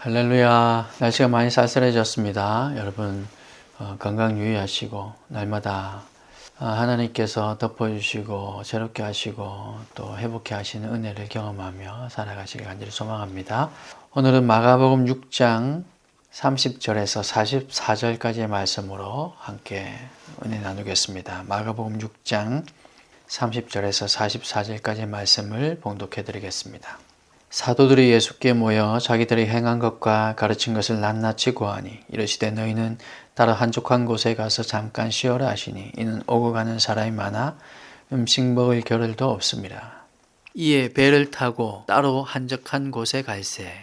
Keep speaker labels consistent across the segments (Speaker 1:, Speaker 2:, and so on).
Speaker 1: 할렐루야. 날씨가 많이 쌀쌀해졌습니다. 여러분 건강 유의하시고 날마다 하나님께서 덮어주시고 새롭게 하시고 또 회복해 하시는 은혜를 경험하며 살아가시길 간절히 소망합니다. 오늘은 마가복음 6장 30절에서 44절까지의 말씀으로 함께 은혜 나누겠습니다. 마가복음 6장 30절에서 44절까지의 말씀을 봉독해 드리겠습니다. 사도들이 예수께 모여 자기들이 행한 것과 가르친 것을 낱낱이 고하니 이르시되 너희는 따로 한적한 곳에 가서 잠깐 쉬어라 하시니 이는 오고 가는 사람이 많아 음식 먹을 겨를도 없습니다. 이에 배를 타고 따로 한적한 곳에 갈새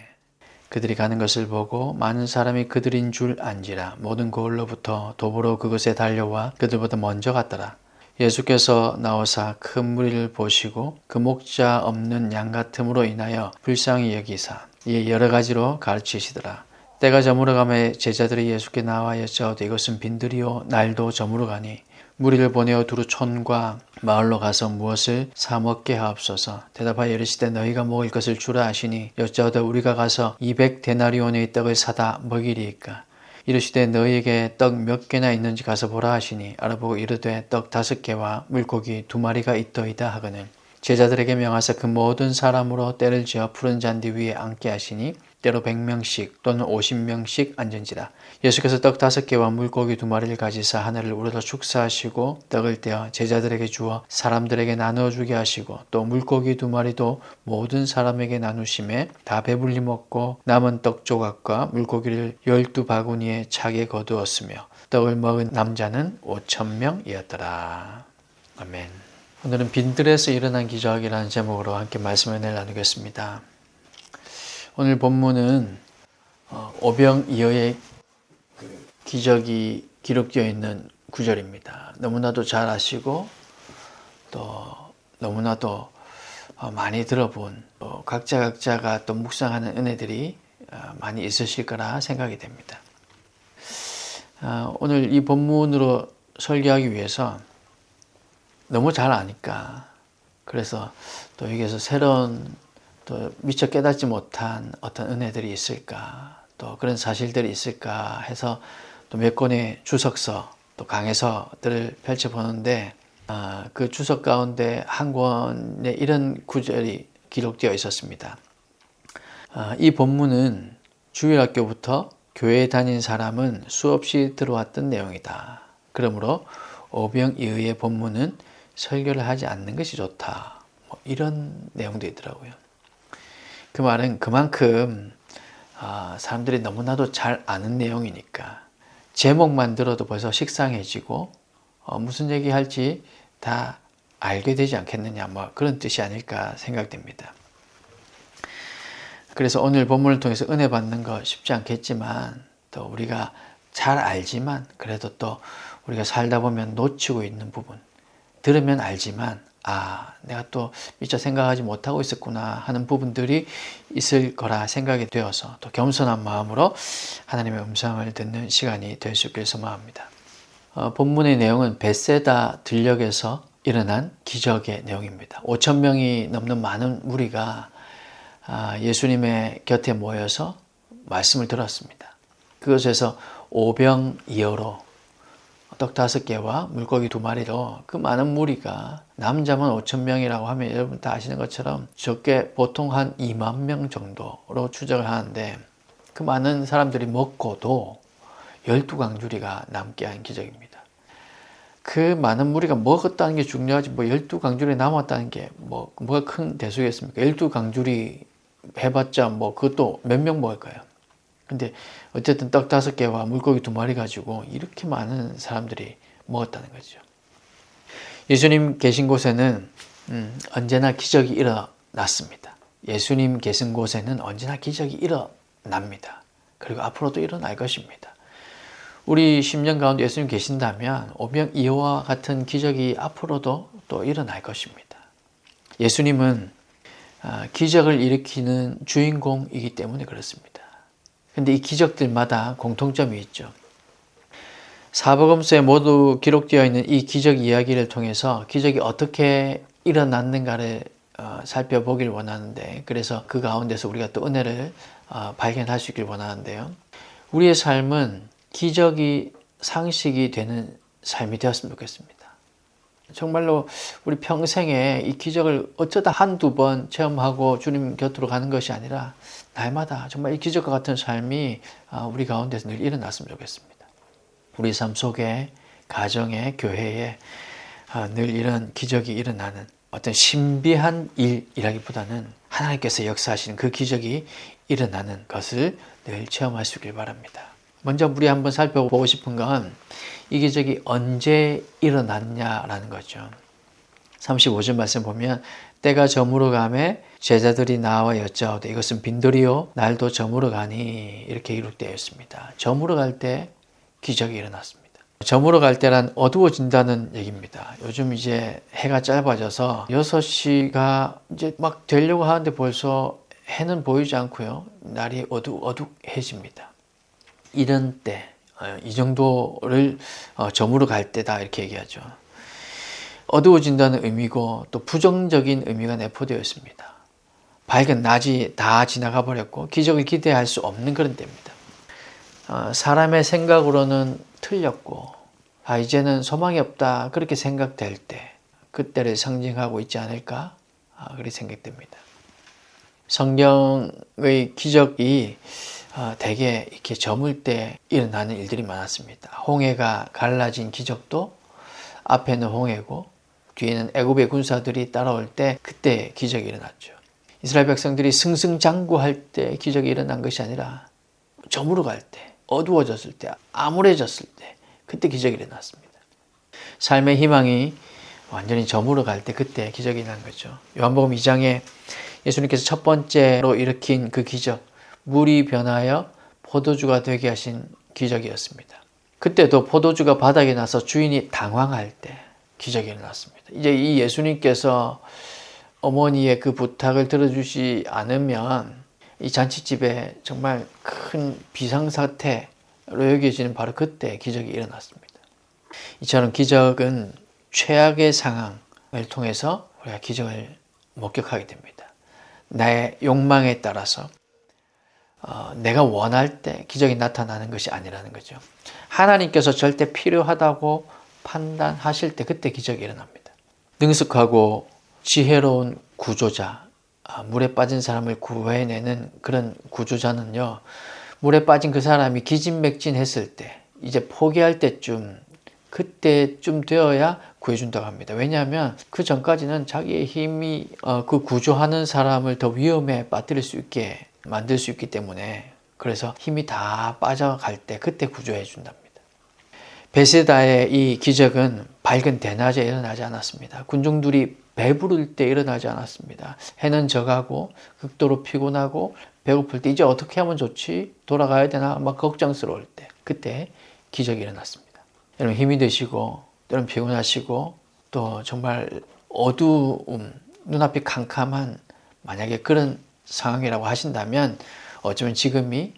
Speaker 1: 그들이 가는 것을 보고 많은 사람이 그들인 줄 안지라 모든 고을로부터 도보로 그곳에 달려와 그들보다 먼저 갔더라. 예수께서 나오사 큰 무리를 보시고 그 목자 없는 양 같음으로 인하여 불쌍히 여기사 이에 여러 가지로 가르치시더라. 때가 저물어가매 제자들이 예수께 나와 여짜오되 이것은 빈들이요 날도 저물어가니 무리를 보내어 두루 촌과 마을로 가서 무엇을 사 먹게 하옵소서. 대답하여 이르시되 너희가 먹을 것을 주라 하시니 여짜오되 우리가 가서 200데나리온의 떡을 사다 먹이리이까. 이르시되 너희에게 떡 몇 개나 있는지 가서 보라 하시니 알아보고 이르되 떡 5개와 물고기 2마리가 있더이다 하거늘 제자들에게 명하사 그 모든 사람으로 때를 지어 푸른 잔디 위에 앉게 하시니 때로 100명씩 또는 50명씩 앉은지라. 예수께서 떡 5개와 물고기 2마리를 가지사 하늘을 우러러 축사하시고 떡을 떼어 제자들에게 주어 사람들에게 나누어 주게 하시고 또 물고기 2마리도 모든 사람에게 나누심에 다 배불리 먹고 남은 떡 조각과 물고기를 12바구니에 차게 거두었으며 떡을 먹은 남자는 5,000명이었더라. 아멘. 오늘은 빈들에서 일어난 기적이라는 제목으로 함께 말씀을 나누겠습니다. 오늘 본문은 오병이어의 기적이 기록되어 있는 구절입니다. 너무나도 잘 아시고 또 너무나도 많이 들어본 각자가 또 묵상하는 은혜들이 많이 있으실 거라 생각이 됩니다. 오늘 이 본문으로 설교하기 위해서 너무 잘 아니까 그래서 또 여기에서 새로운 또 미처 깨닫지 못한 어떤 은혜들이 있을까 또 그런 사실들이 있을까 해서 또 몇 권의 주석서 또 강해서들을 펼쳐보는데 그 주석 가운데 한 권에 이런 구절이 기록되어 있었습니다. 이 본문은 주일학교부터 교회에 다닌 사람은 수없이 들어왔던 내용이다. 그러므로 오병이어의 본문은 설교를 하지 않는 것이 좋다. 이런 내용도 있더라고요. 그 말은 그만큼 사람들이 너무나도 잘 아는 내용이니까 제목만 들어도 벌써 식상해지고 무슨 얘기할지 다 알게 되지 않겠느냐 그런 뜻이 아닐까 생각됩니다. 그래서 오늘 본문을 통해서 은혜 받는 거 쉽지 않겠지만 또 우리가 잘 알지만 그래도 또 우리가 살다 보면 놓치고 있는 부분 들으면 알지만 내가 또 미처 생각하지 못하고 있었구나 하는 부분들이 있을 거라 생각이 되어서 또 겸손한 마음으로 하나님의 음성을 듣는 시간이 될 수 있길 소망합니다. 본문의 내용은 벳세다 들녘에서 일어난 기적의 내용입니다. 5,000명이 넘는 많은 무리가 예수님의 곁에 모여서 말씀을 들었습니다. 그것에서 오병이어로 떡 5개와 물고기 2마리로 그 많은 무리가 남자만 5,000명이라고 하면 여러분 다 아시는 것처럼 적게 보통 한 2만 명 정도로 추정을 하는데 그 많은 사람들이 먹고도 12강주리가 남게 한 기적입니다. 그 많은 무리가 먹었다는 게 중요하지 12강주리 남았다는 게 뭐가 큰 대수겠습니까? 12강주리 해봤자 그것도 몇 명 먹을 거예요. 근데 어쨌든 떡 5개와 물고기 2마리 가지고 이렇게 많은 사람들이 먹었다는 거죠. 예수님 계신 곳에는 언제나 기적이 일어났습니다. 예수님 계신 곳에는 언제나 기적이 일어납니다. 그리고 앞으로도 일어날 것입니다. 우리 심령 가운데 예수님 계신다면 오병이어와 같은 기적이 앞으로도 또 일어날 것입니다. 예수님은 기적을 일으키는 주인공이기 때문에 그렇습니다. 근데 이 기적들마다 공통점이 있죠. 사복음서에 모두 기록되어 있는 이 기적 이야기를 통해서 기적이 어떻게 일어났는가를 살펴보길 원하는데, 그래서 그 가운데서 우리가 또 은혜를 발견할 수 있길 원하는데요. 우리의 삶은 기적이 상식이 되는 삶이 되었으면 좋겠습니다. 정말로 우리 평생에 이 기적을 어쩌다 한두 번 체험하고 주님 곁으로 가는 것이 아니라 날마다 정말 이 기적과 같은 삶이 우리 가운데서 늘 일어났으면 좋겠습니다. 우리 삶 속에, 가정에, 교회에 늘 이런 기적이 일어나는 어떤 신비한 일이라기보다는 하나님께서 역사하시는 그 기적이 일어나는 것을 늘 체험할 수 있길 바랍니다. 먼저 우리 한번 살펴보고 싶은 건 이 기적이 언제 일어났냐라는 거죠. 35절 말씀 보면 때가 저물어 가매 제자들이 나와 여짜오되 이것은 빈들이요 날도 저물어 가니 이렇게 기록되어 있습니다. 저물어 갈 때 기적이 일어났습니다. 저물어 갈 때란 어두워진다는 얘기입니다. 요즘 이제 해가 짧아져서 6시가 이제 막 되려고 하는데 벌써 해는 보이지 않고요. 날이 어둑해집니다. 이런 때, 이 정도를 저물어 갈 때다 이렇게 얘기하죠. 어두워진다는 의미고 또 부정적인 의미가 내포되어 있습니다. 밝은 낮이 다 지나가 버렸고 기적을 기대할 수 없는 그런 때입니다. 사람의 생각으로는 틀렸고 이제는 소망이 없다 그렇게 생각될 때 그때를 상징하고 있지 않을까 그렇게 생각됩니다. 성경의 기적이 대개 이렇게 저물 때 일어나는 일들이 많았습니다. 홍해가 갈라진 기적도 앞에는 홍해고 뒤에는 애굽의 군사들이 따라올 때 그때 기적이 일어났죠. 이스라엘 백성들이 승승장구할 때 기적이 일어난 것이 아니라 저물어 갈 때, 어두워졌을 때, 암울해졌을 때 그때 기적이 일어났습니다. 삶의 희망이 완전히 저물어 갈 때 그때 기적이 난 거죠. 요한복음 2장에 예수님께서 첫 번째로 일으킨 그 기적, 물이 변하여 포도주가 되게 하신 기적이었습니다. 그때도 포도주가 바닥에 나서 주인이 당황할 때 기적이 일어났습니다. 이제 이 예수님께서 어머니의 그 부탁을 들어주지 않으면 이 잔치집에 정말 큰 비상사태로 여겨지는 바로 그때 기적이 일어났습니다. 이처럼 기적은 최악의 상황을 통해서 우리가 기적을 목격하게 됩니다. 나의 욕망에 따라서 내가 원할 때 기적이 나타나는 것이 아니라는 거죠. 하나님께서 절대 필요하다고 판단하실 때 그때 기적이 일어납니다. 능숙하고 지혜로운 구조자, 물에 빠진 사람을 구해내는 그런 구조자는요, 물에 빠진 그 사람이 기진맥진했을 때, 이제 포기할 때쯤, 그때쯤 되어야 구해준다고 합니다. 왜냐하면 그 전까지는 자기의 힘이 그 구조하는 사람을 더 위험에 빠뜨릴 수 있게 만들 수 있기 때문에, 그래서 힘이 다 빠져갈 때 그때 구조해 준답니다. 베세다의 이 기적은 밝은 대낮에 일어나지 않았습니다. 군중들이 배부를 때 일어나지 않았습니다. 해는 져가고 극도로 피곤하고 배고플 때 이제 어떻게 하면 좋지? 돌아가야 되나? 막 걱정스러울 때 그때 기적이 일어났습니다. 여러분 힘이 드시고 때론 피곤하시고 또 정말 어두움, 눈앞이 캄캄한 만약에 그런 상황이라고 하신다면 어쩌면 지금이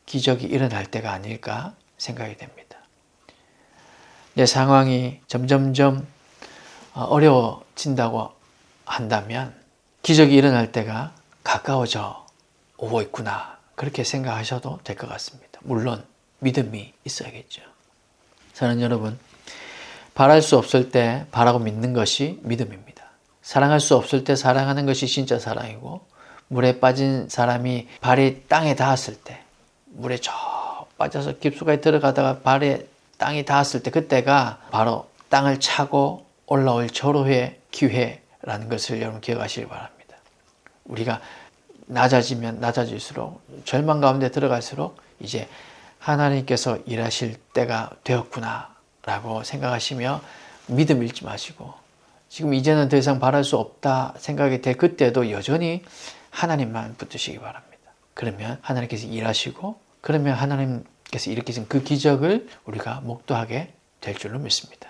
Speaker 1: 기적이 일어날 때가 아닐까 생각이 됩니다. 내 상황이 점점점 어려워진다고 한다면 기적이 일어날 때가 가까워져 오고 있구나 그렇게 생각하셔도 될 것 같습니다. 물론 믿음이 있어야겠죠. 사랑하는 여러분, 바랄 수 없을 때 바라고 믿는 것이 믿음입니다. 사랑할 수 없을 때 사랑하는 것이 진짜 사랑이고 물에 빠진 사람이 발이 땅에 닿았을 때 물에 저 빠져서 깊숙하게 들어가다가 발에 땅이 닿았을 때 그때가 바로 땅을 차고 올라올 절호의 기회라는 것을 여러분 기억하시기 바랍니다. 우리가 낮아지면 낮아질수록 절망 가운데 들어갈수록 이제 하나님께서 일하실 때가 되었구나 라고 생각하시며 믿음 잃지 마시고 지금 이제는 더 이상 바랄 수 없다 생각이 될 그때도 여전히 하나님만 붙드시기 바랍니다. 그러면 하나님께서 일하시고 그러면 하나님께서 일으키신 그 기적을 우리가 목도하게 될 줄로 믿습니다.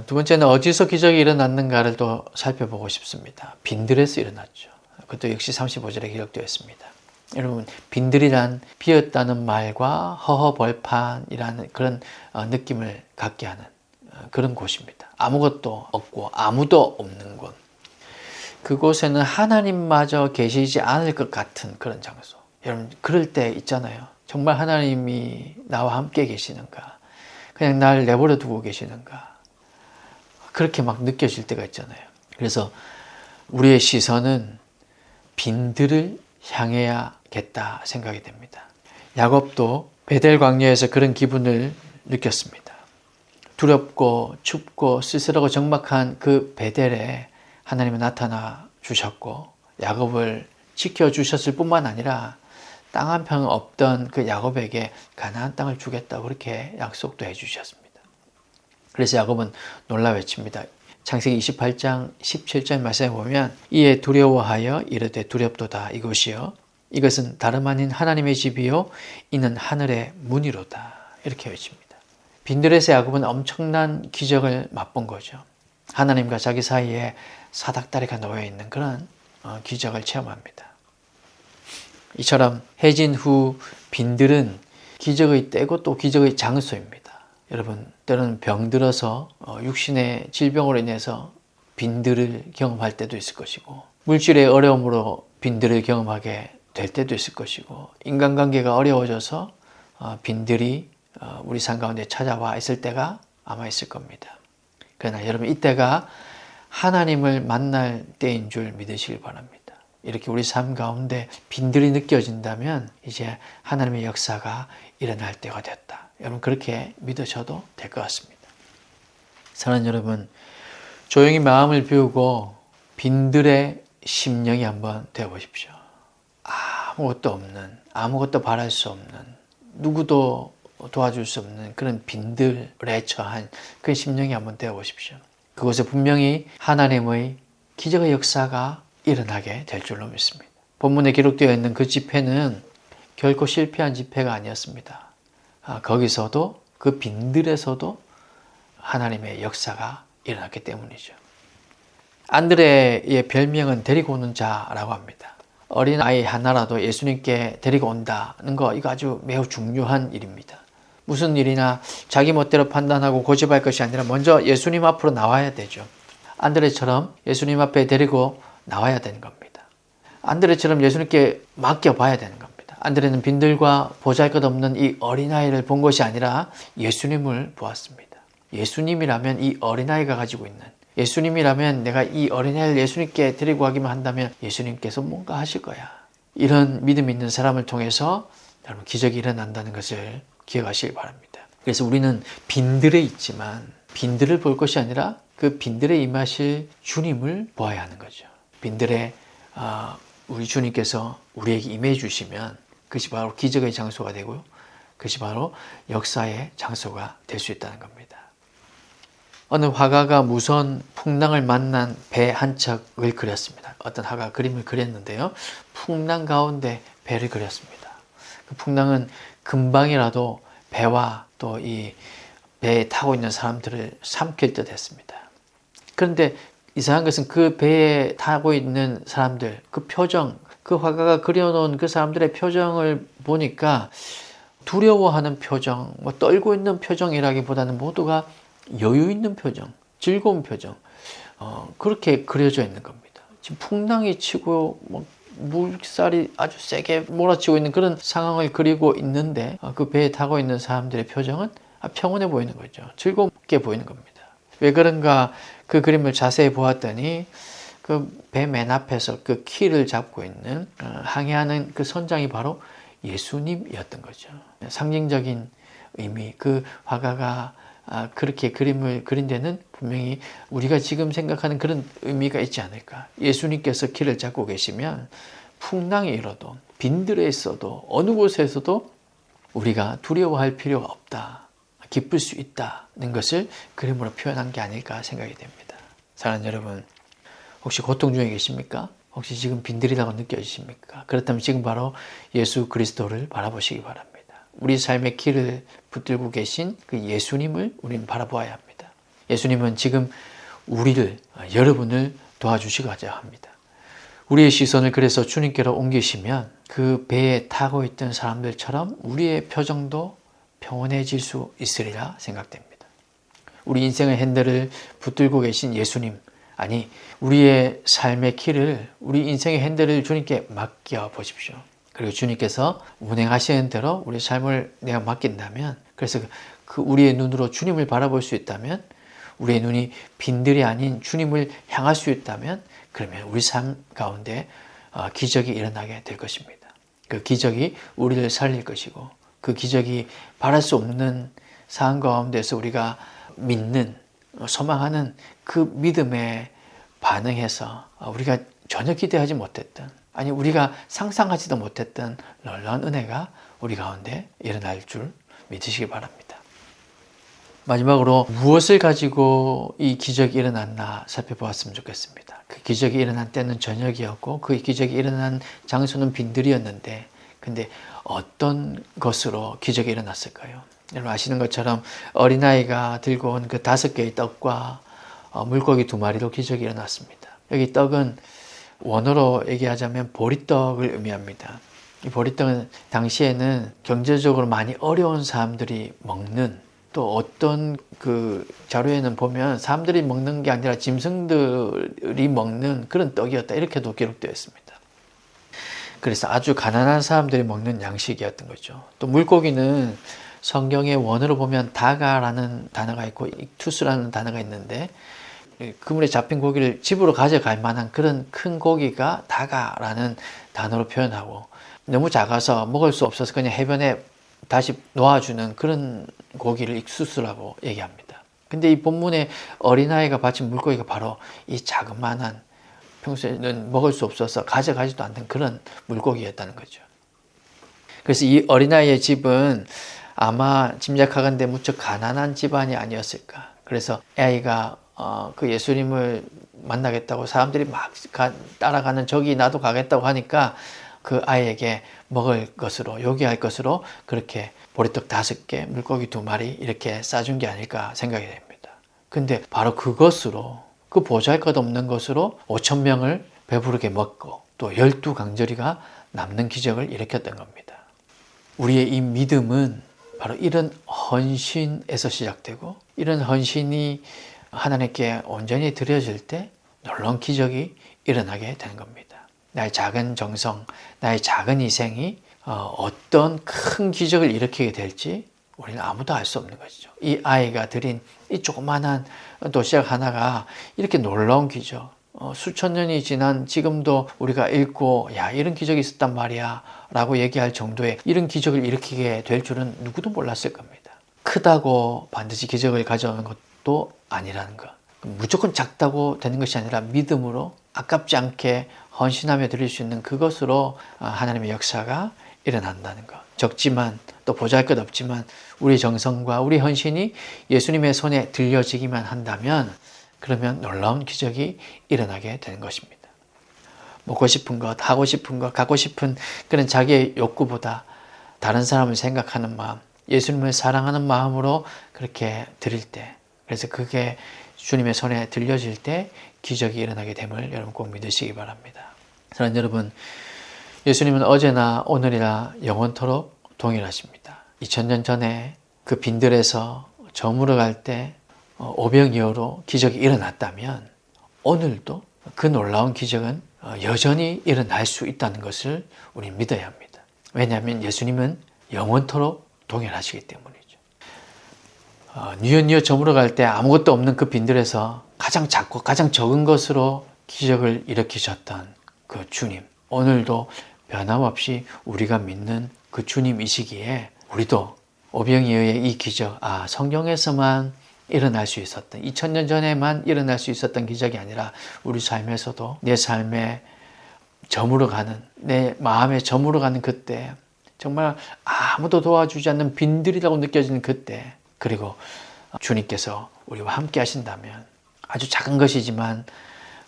Speaker 1: 두 번째는 어디서 기적이 일어났는가를 또 살펴보고 싶습니다. 빈들에서 일어났죠. 그것도 역시 35절에 기록되어 있습니다. 여러분, 빈들이란 비었다는 말과 허허벌판이라는 그런 느낌을 갖게 하는 그런 곳입니다. 아무것도 없고 아무도 없는 곳. 그곳에는 하나님마저 계시지 않을 것 같은 그런 장소. 여러분 그럴 때 있잖아요. 정말 하나님이 나와 함께 계시는가? 그냥 날 내버려 두고 계시는가? 그렇게 막 느껴질 때가 있잖아요. 그래서 우리의 시선은 빈들을 향해야겠다 생각이 됩니다. 야곱도 베델 광야에서 그런 기분을 느꼈습니다. 두렵고 춥고 쓸쓸하고 적막한 그 베델에 하나님은 나타나 주셨고 야곱을 지켜주셨을 뿐만 아니라 땅 한 평 없던 그 야곱에게 가나안 땅을 주겠다고 그렇게 약속도 해주셨습니다. 그래서 야곱은 놀라 외칩니다. 창세기 28장 17절 말씀에 보면 이에 두려워하여 이르되 두렵도다 이곳이요 이것은 다름 아닌 하나님의 집이요 이는 하늘의 문이로다 이렇게 외칩니다. 빈들에서 야곱은 엄청난 기적을 맛본 거죠. 하나님과 자기 사이에 사닥다리가 놓여있는 그런 기적을 체험합니다. 이처럼 해진 후 빈들은 기적의 때고 또 기적의 장소입니다. 여러분 때로는 병들어서 육신의 질병으로 인해서 빈들을 경험할 때도 있을 것이고 물질의 어려움으로 빈들을 경험하게 될 때도 있을 것이고 인간관계가 어려워져서 빈들이 우리 삶 가운데 찾아와 있을 때가 아마 있을 겁니다. 그러나 여러분 이때가 하나님을 만날 때인 줄 믿으시길 바랍니다. 이렇게 우리 삶 가운데 빈들이 느껴진다면 이제 하나님의 역사가 일어날 때가 됐다. 여러분 그렇게 믿으셔도 될 것 같습니다. 사랑하는 여러분, 조용히 마음을 비우고 빈들의 심령이 한번 되어보십시오. 아무것도 없는, 아무것도 바랄 수 없는, 누구도 도와줄 수 없는 그런 빈들에 처한 그 심령이 한번 되어보십시오. 그곳에 분명히 하나님의 기적의 역사가 일어나게 될 줄로 믿습니다. 본문에 기록되어 있는 그 집회는 결코 실패한 집회가 아니었습니다. 거기서도 그 빈들에서도 하나님의 역사가 일어났기 때문이죠. 안드레의 별명은 데리고 오는 자라고 합니다. 어린아이 하나라도 예수님께 데리고 온다는 거 이거 아주 매우 중요한 일입니다. 무슨 일이나 자기 멋대로 판단하고 고집할 것이 아니라 먼저 예수님 앞으로 나와야 되죠. 안드레처럼 예수님 앞에 데리고 나와야 되는 겁니다. 안드레처럼 예수님께 맡겨봐야 되는 겁니다. 안드레는 빈들과 보잘것없는 이 어린아이를 본 것이 아니라 예수님을 보았습니다. 예수님이라면 이 어린아이가 가지고 있는 예수님이라면 내가 이 어린아이를 예수님께 데리고 가기만 한다면 예수님께서 뭔가 하실 거야. 이런 믿음 있는 사람을 통해서 여러분 기적이 일어난다는 것을 기억하시기 바랍니다. 그래서 우리는 빈들에 있지만 빈들을 볼 것이 아니라 그 빈들에 임하실 주님을 보아야 하는 거죠. 빈들에 우리 주님께서 우리에게 임해 주시면 그것이 바로 기적의 장소가 되고요. 그것이 바로 역사의 장소가 될 수 있다는 겁니다. 어느 화가가 무서운 풍랑을 만난 배 한 척을 그렸습니다. 어떤 화가가 그림을 그렸는데요. 풍랑 가운데 배를 그렸습니다. 그 풍랑은 금방이라도 배와 또 이 배에 타고 있는 사람들을 삼킬 듯 했습니다. 그런데 이상한 것은 그 배에 타고 있는 사람들, 그 표정, 그 화가가 그려놓은 그 사람들의 표정을 보니까 두려워하는 표정, 떨고 있는 표정이라기보다는 모두가 여유 있는 표정, 즐거운 표정, 그렇게 그려져 있는 겁니다. 지금 풍랑이 치고 물살이 아주 세게 몰아치고 있는 그런 상황을 그리고 있는데 그 배에 타고 있는 사람들의 표정은 평온해 보이는 거죠. 즐겁게 보이는 겁니다. 왜 그런가 그 그림을 자세히 보았더니 그 배 맨 앞에서 그 키를 잡고 있는 항해하는 그 선장이 바로 예수님이었던 거죠. 상징적인 의미, 그 화가가 그렇게 그림을 그린 데는 분명히 우리가 지금 생각하는 그런 의미가 있지 않을까. 예수님께서 키를 잡고 계시면 풍랑이 일어도 빈들에 있어도 어느 곳에서도 우리가 두려워할 필요가 없다. 기쁠 수 있다는 것을 그림으로 표현한 게 아닐까 생각이 됩니다. 사랑하는 여러분, 혹시 고통 중에 계십니까? 혹시 지금 빈들이라고 느껴지십니까? 그렇다면 지금 바로 예수 그리스도를 바라보시기 바랍니다. 우리 삶의 길을 붙들고 계신 그 예수님을 우리는 바라보아야 합니다. 예수님은 지금 우리를, 여러분을 도와주시고자 합니다. 우리의 시선을 그래서 주님께로 옮기시면 그 배에 타고 있던 사람들처럼 우리의 표정도 평온해질 수 있으리라 생각됩니다. 우리 인생의 핸들을 붙들고 계신 예수님, 아니, 우리의 삶의 길을, 우리 인생의 핸들을 주님께 맡겨 보십시오. 그리고 주님께서 운행하시는 대로 우리 삶을 내가 맡긴다면, 그래서 그 우리의 눈으로 주님을 바라볼 수 있다면, 우리의 눈이 빈들이 아닌 주님을 향할 수 있다면, 그러면 우리 삶 가운데 기적이 일어나게 될 것입니다. 그 기적이 우리를 살릴 것이고, 그 기적이 바랄 수 없는 상황 가운데서 우리가 믿는, 소망하는 그 믿음에 반응해서 우리가 전혀 기대하지 못했던, 아니 우리가 상상하지도 못했던 놀라운 은혜가 우리 가운데 일어날 줄 믿으시기 바랍니다. 마지막으로 무엇을 가지고 이 기적이 일어났나 살펴보았으면 좋겠습니다. 그 기적이 일어난 때는 저녁이었고 그 기적이 일어난 장소는 빈들이었는데, 근데 어떤 것으로 기적이 일어났을까요? 여러분 아시는 것처럼 어린아이가 들고 온 그 5개의 떡과 물고기 2마리로 기적이 일어났습니다. 여기 떡은 원어로 얘기하자면 보리떡을 의미합니다. 이 보리떡은 당시에는 경제적으로 많이 어려운 사람들이 먹는, 또 어떤 그 자료에는 보면 사람들이 먹는 게 아니라 짐승들이 먹는 그런 떡이었다, 이렇게도 기록되어 있습니다. 그래서 아주 가난한 사람들이 먹는 양식이었던 거죠. 또 물고기는 성경의 원어로 보면 다가라는 단어가 있고 익투스라는 단어가 있는데, 그물에 잡힌 고기를 집으로 가져갈 만한 그런 큰 고기가 다가라는 단어로 표현하고, 너무 작아서 먹을 수 없어서 그냥 해변에 다시 놓아주는 그런 고기를 익수수라고 얘기합니다. 근데 이 본문에 어린아이가 바친 물고기가 바로 이 자그마한, 평소에는 먹을 수 없어서 가져가지도 않던 그런 물고기였다는 거죠. 그래서 이 어린아이의 집은 아마 짐작하건대 무척 가난한 집안이 아니었을까. 그래서 아이가 그 예수님을 만나겠다고 사람들이 막 따라가는, 저기 나도 가겠다고 하니까 그 아이에게 먹을 것으로, 요기할 것으로 그렇게 보리떡 5개, 물고기 2마리 이렇게 싸준 게 아닐까 생각이 됩니다. 근데 바로 그것으로, 그 보잘것없는 것으로 5,000명을 배부르게 먹고 또 12강저리가 남는 기적을 일으켰던 겁니다. 우리의 이 믿음은 바로 이런 헌신에서 시작되고, 이런 헌신이 하나님께 온전히 드려질 때 놀라운 기적이 일어나게 되는 겁니다. 나의 작은 정성, 나의 작은 희생이 어떤 큰 기적을 일으키게 될지 우리는 아무도 알 수 없는 것이죠. 이 아이가 드린 이 조그만한 도시락 하나가 이렇게 놀라운 기적, 수천 년이 지난 지금도 우리가 읽고 야, 이런 기적이 있었단 말이야 라고 얘기할 정도의 이런 기적을 일으키게 될 줄은 누구도 몰랐을 겁니다. 크다고 반드시 기적을 가져오는 것도 아니라는 것, 무조건 작다고 되는 것이 아니라 믿음으로 아깝지 않게 헌신하며 드릴 수 있는 그것으로 하나님의 역사가 일어난다는 것. 적지만 또 보잘것없지만 우리 정성과 우리 헌신이 예수님의 손에 들려지기만 한다면, 그러면 놀라운 기적이 일어나게 되는 것입니다. 먹고 싶은 것, 하고 싶은 것, 갖고 싶은 그런 자기의 욕구보다 다른 사람을 생각하는 마음, 예수님을 사랑하는 마음으로 그렇게 드릴 때, 그래서 그게 주님의 손에 들려질 때 기적이 일어나게 됨을 여러분 꼭 믿으시기 바랍니다. 사랑하는 여러분, 예수님은 어제나 오늘이나 영원토록 동일하십니다. 2000년 전에 그 빈들에서 저물어 갈 때 오병이어로 기적이 일어났다면 오늘도 그 놀라운 기적은 여전히 일어날 수 있다는 것을 우리는 믿어야 합니다. 왜냐하면 예수님은 영원토록 동일하시기 때문이죠. 뉘어뉘어 저물어 갈 때 아무것도 없는 그 빈들에서 가장 작고 가장 적은 것으로 기적을 일으키셨던 그 주님, 오늘도 변함없이 우리가 믿는 그 주님이시기에 우리도 오병이어의 이 기적, 성경에서만 일어날 수 있었던, 2000년 전에만 일어날 수 있었던 기적이 아니라 우리 삶에서도 내 삶에 저물어가는, 내 마음에 저물어가는 그때, 정말 아무도 도와주지 않는 빈들이라고 느껴지는 그때, 그리고 주님께서 우리와 함께 하신다면, 아주 작은 것이지만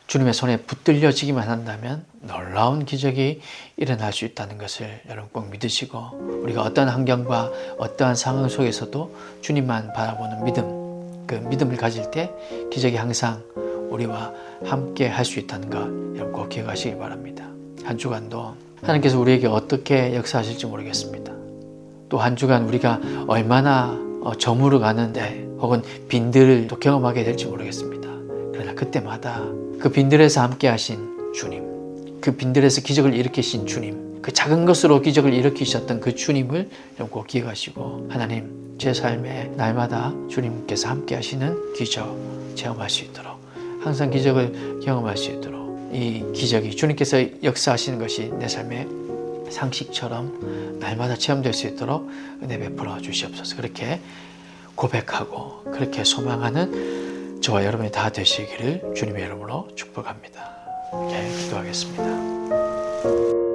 Speaker 1: 주님의 손에 붙들려지기만 한다면 놀라운 기적이 일어날 수 있다는 것을 여러분 꼭 믿으시고, 우리가 어떠한 환경과 어떠한 상황 속에서도 주님만 바라보는 믿음, 그 믿음을 가질 때 기적이 항상 우리와 함께 할 수 있다는 것 여러분 꼭 기억하시기 바랍니다. 한 주간도 하나님께서 우리에게 어떻게 역사하실지 모르겠습니다. 또 한 주간 우리가 얼마나 저물어 가는데 혹은 빈들을 또 경험하게 될지 모르겠습니다. 그러나 그때마다 그 빈들에서 함께 하신 주님, 그 빈들에서 기적을 일으키신 주님, 그 작은 것으로 기적을 일으키셨던 그 주님을 꼭 기억하시고, 하나님, 제 삶에 날마다 주님께서 함께 하시는 기적 체험할 수 있도록, 항상 기적을 경험할 수 있도록, 이 기적이 주님께서 역사하시는 것이 내 삶의 상식처럼 날마다 체험될 수 있도록 은혜 베풀어 주시옵소서. 그렇게 고백하고 그렇게 소망하는 저와 여러분이 다 되시기를 주님의 이름으로 축복합니다. 기도하겠습니다.